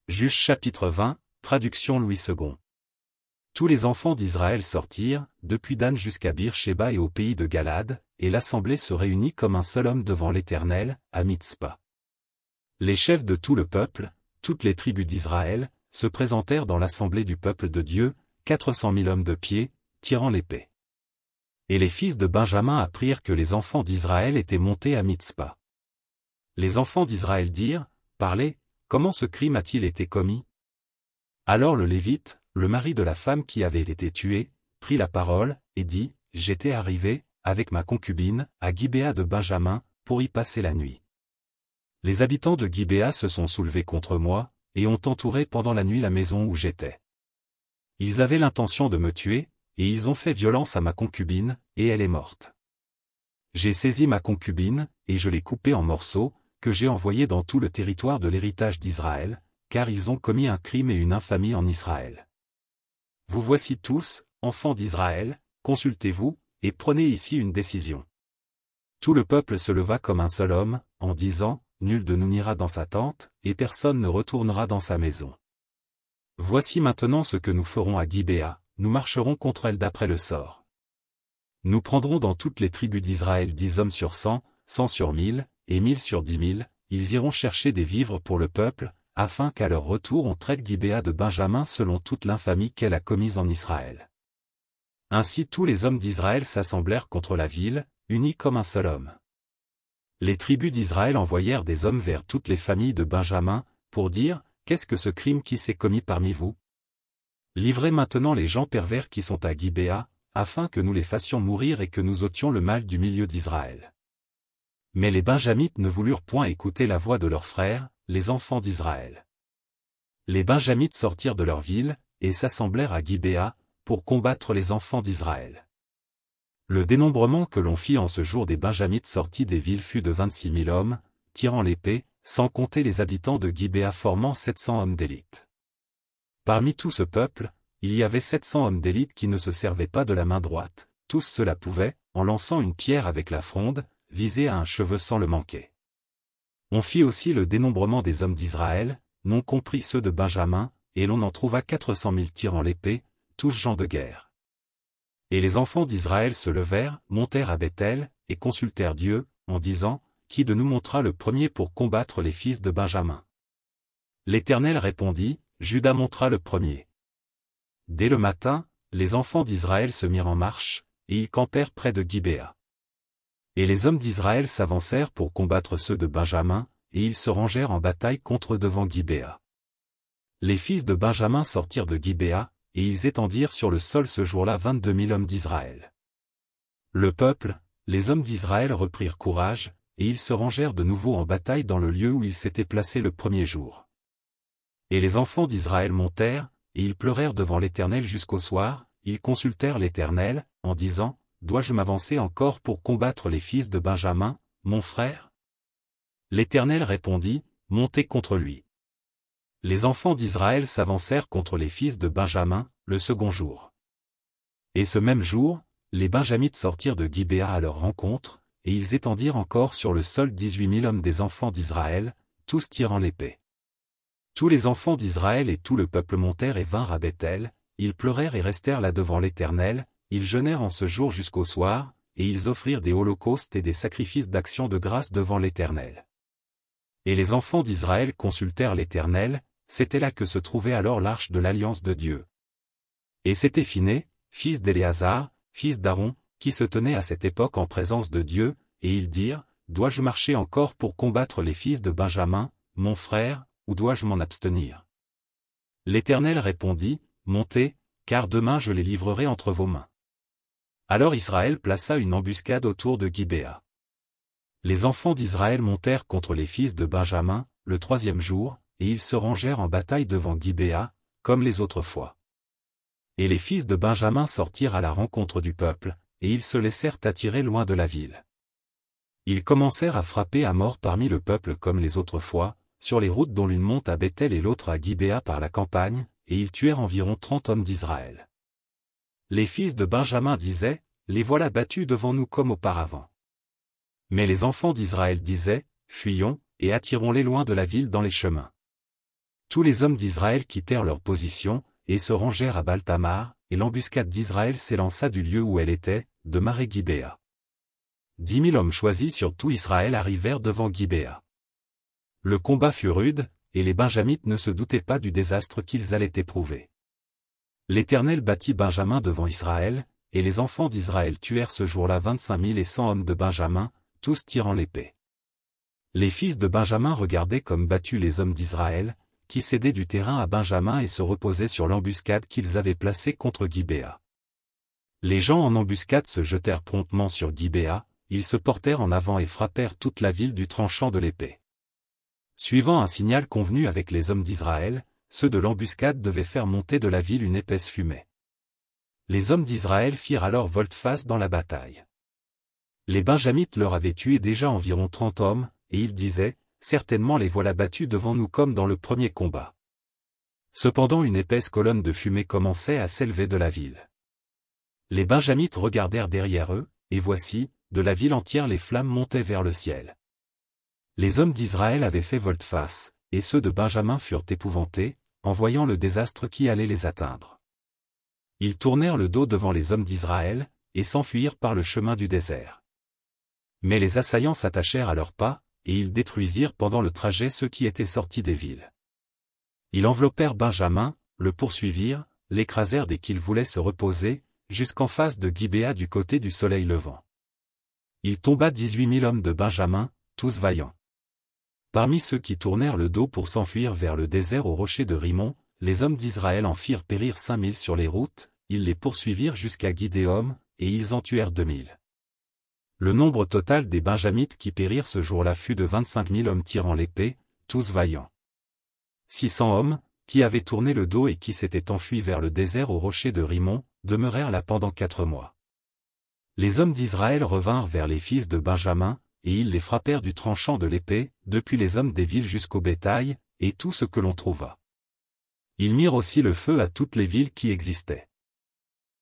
Juge chapitre 20, traduction Louis II. Tous les enfants d'Israël sortirent, depuis Dan jusqu'à Bir-Shéba et au pays de Galad, et l'assemblée se réunit comme un seul homme devant l'Éternel, à Mitzpa. Les chefs de tout le peuple, toutes les tribus d'Israël, se présentèrent dans l'assemblée du peuple de Dieu, 400 000 hommes de pied, tirant l'épée. Et les fils de Benjamin apprirent que les enfants d'Israël étaient montés à Mitzpa. Les enfants d'Israël dirent, Parlez, comment ce crime a-t-il été commis? Alors le Lévite, le mari de la femme qui avait été tuée, prit la parole, et dit, J'étais arrivé, avec ma concubine, à Gibéa de Benjamin, pour y passer la nuit. Les habitants de Gibéa se sont soulevés contre moi, et ont entouré pendant la nuit la maison où j'étais. Ils avaient l'intention de me tuer, et ils ont fait violence à ma concubine, et elle est morte. J'ai saisi ma concubine, et je l'ai coupée en morceaux, que j'ai envoyés dans tout le territoire de l'héritage d'Israël, car ils ont commis un crime et une infamie en Israël. Vous voici tous, enfants d'Israël, consultez-vous, et prenez ici une décision. Tout le peuple se leva comme un seul homme, en disant, Nul de nous n'ira dans sa tente, et personne ne retournera dans sa maison. Voici maintenant ce que nous ferons à Gibéa, nous marcherons contre elle d'après le sort. Nous prendrons dans toutes les tribus d'Israël 10 hommes sur 100, 100 sur 1000, et 1000 sur 10 000, ils iront chercher des vivres pour le peuple, afin qu'à leur retour on traite Gibéa de Benjamin selon toute l'infamie qu'elle a commise en Israël. Ainsi tous les hommes d'Israël s'assemblèrent contre la ville, unis comme un seul homme. Les tribus d'Israël envoyèrent des hommes vers toutes les familles de Benjamin, pour dire, Qu'est-ce que ce crime qui s'est commis parmi vous? Livrez maintenant les gens pervers qui sont à Gibéa, afin que nous les fassions mourir et que nous ôtions le mal du milieu d'Israël. Mais les Benjamites ne voulurent point écouter la voix de leurs frères, les enfants d'Israël. Les Benjamites sortirent de leur ville, et s'assemblèrent à Gibéa, pour combattre les enfants d'Israël. Le dénombrement que l'on fit en ce jour des Benjamites sortis des villes fut de 26 000 hommes, tirant l'épée, sans compter les habitants de Gibéa formant 700 hommes d'élite. Parmi tout ce peuple, il y avait 700 hommes d'élite qui ne se servaient pas de la main droite, tous cela pouvaient, en lançant une pierre avec la fronde, viser à un cheveu sans le manquer. On fit aussi le dénombrement des hommes d'Israël, non compris ceux de Benjamin, et l'on en trouva 400 000 tirant l'épée, tous gens de guerre. Et les enfants d'Israël se levèrent, montèrent à Béthel, et consultèrent Dieu, en disant, Qui de nous montrera le premier pour combattre les fils de Benjamin? L'Éternel répondit, Juda montra le premier. Dès le matin, les enfants d'Israël se mirent en marche, et ils campèrent près de Gibéa. Et les hommes d'Israël s'avancèrent pour combattre ceux de Benjamin, et ils se rangèrent en bataille contre eux devant Gibéa. Les fils de Benjamin sortirent de Gibéa, et ils étendirent sur le sol ce jour-là 22 000 hommes d'Israël. Le peuple, les hommes d'Israël reprirent courage, et ils se rangèrent de nouveau en bataille dans le lieu où ils s'étaient placés le premier jour. Et les enfants d'Israël montèrent, et ils pleurèrent devant l'Éternel jusqu'au soir, ils consultèrent l'Éternel, en disant, Dois-je m'avancer encore pour combattre les fils de Benjamin, mon frère? L'Éternel répondit, Montez contre lui. Les enfants d'Israël s'avancèrent contre les fils de Benjamin, le second jour. Et ce même jour, les Benjamites sortirent de Gibéa à leur rencontre, et ils étendirent encore sur le sol 18 000 hommes des enfants d'Israël, tous tirant l'épée. Tous les enfants d'Israël et tout le peuple montèrent et vinrent à Béthel, ils pleurèrent et restèrent là devant l'Éternel, ils jeûnèrent en ce jour jusqu'au soir, et ils offrirent des holocaustes et des sacrifices d'action de grâce devant l'Éternel. Et les enfants d'Israël consultèrent l'Éternel, c'était là que se trouvait alors l'arche de l'alliance de Dieu. Et c'était Phiné, fils d'Éléazar, fils d'Aaron, qui se tenait à cette époque en présence de Dieu, et ils dirent, Dois-je marcher encore pour combattre les fils de Benjamin, mon frère, ou dois-je m'en abstenir? L'Éternel répondit, Montez, car demain je les livrerai entre vos mains. Alors Israël plaça une embuscade autour de Gibéa. Les enfants d'Israël montèrent contre les fils de Benjamin, le troisième jour, et ils se rangèrent en bataille devant Gibéa, comme les autres fois. Et les fils de Benjamin sortirent à la rencontre du peuple, et ils se laissèrent attirer loin de la ville. Ils commencèrent à frapper à mort parmi le peuple comme les autres fois, sur les routes dont l'une monte à Béthel et l'autre à Gibéa par la campagne, et ils tuèrent environ 30 hommes d'Israël. Les fils de Benjamin disaient, Les voilà battus devant nous comme auparavant. Mais les enfants d'Israël disaient, Fuyons, et attirons-les loin de la ville dans les chemins. Tous les hommes d'Israël quittèrent leur position, et se rangèrent à Baal-Tamar, et l'embuscade d'Israël s'élança du lieu où elle était, de Maré-Gibéa. 10 000 hommes choisis sur tout Israël arrivèrent devant Gibéa. Le combat fut rude, et les Benjamites ne se doutaient pas du désastre qu'ils allaient éprouver. L'Éternel battit Benjamin devant Israël, et les enfants d'Israël tuèrent ce jour-là 25 100 hommes de Benjamin, tous tirant l'épée. Les fils de Benjamin regardaient comme battus les hommes d'Israël, qui cédaient du terrain à Benjamin et se reposaient sur l'embuscade qu'ils avaient placée contre Gibéa. Les gens en embuscade se jetèrent promptement sur Gibéa, ils se portèrent en avant et frappèrent toute la ville du tranchant de l'épée. Suivant un signal convenu avec les hommes d'Israël, ceux de l'embuscade devaient faire monter de la ville une épaisse fumée. Les hommes d'Israël firent alors volte-face dans la bataille. Les Benjamites leur avaient tué déjà environ 30 hommes, et ils disaient, « Certainement les voilà battus devant nous comme dans le premier combat. » Cependant une épaisse colonne de fumée commençait à s'élever de la ville. Les Benjamites regardèrent derrière eux, et voici, de la ville entière les flammes montaient vers le ciel. Les hommes d'Israël avaient fait volte-face, et ceux de Benjamin furent épouvantés, en voyant le désastre qui allait les atteindre. Ils tournèrent le dos devant les hommes d'Israël, et s'enfuirent par le chemin du désert. Mais les assaillants s'attachèrent à leurs pas, et ils détruisirent pendant le trajet ceux qui étaient sortis des villes. Ils enveloppèrent Benjamin, le poursuivirent, l'écrasèrent dès qu'il voulait se reposer, jusqu'en face de Gibéa du côté du soleil levant. Il tomba 18 000 hommes de Benjamin, tous vaillants. Parmi ceux qui tournèrent le dos pour s'enfuir vers le désert au rocher de Rimon, les hommes d'Israël en firent périr 5 000 sur les routes, ils les poursuivirent jusqu'à Gidéom, et ils en tuèrent 2 000. Le nombre total des Benjamites qui périrent ce jour-là fut de 25 000 hommes tirant l'épée, tous vaillants. 600 hommes, qui avaient tourné le dos et qui s'étaient enfuis vers le désert au rocher de Rimon, demeurèrent là pendant 4 mois. Les hommes d'Israël revinrent vers les fils de Benjamin, et ils les frappèrent du tranchant de l'épée, depuis les hommes des villes jusqu'au bétail, et tout ce que l'on trouva. Ils mirent aussi le feu à toutes les villes qui existaient.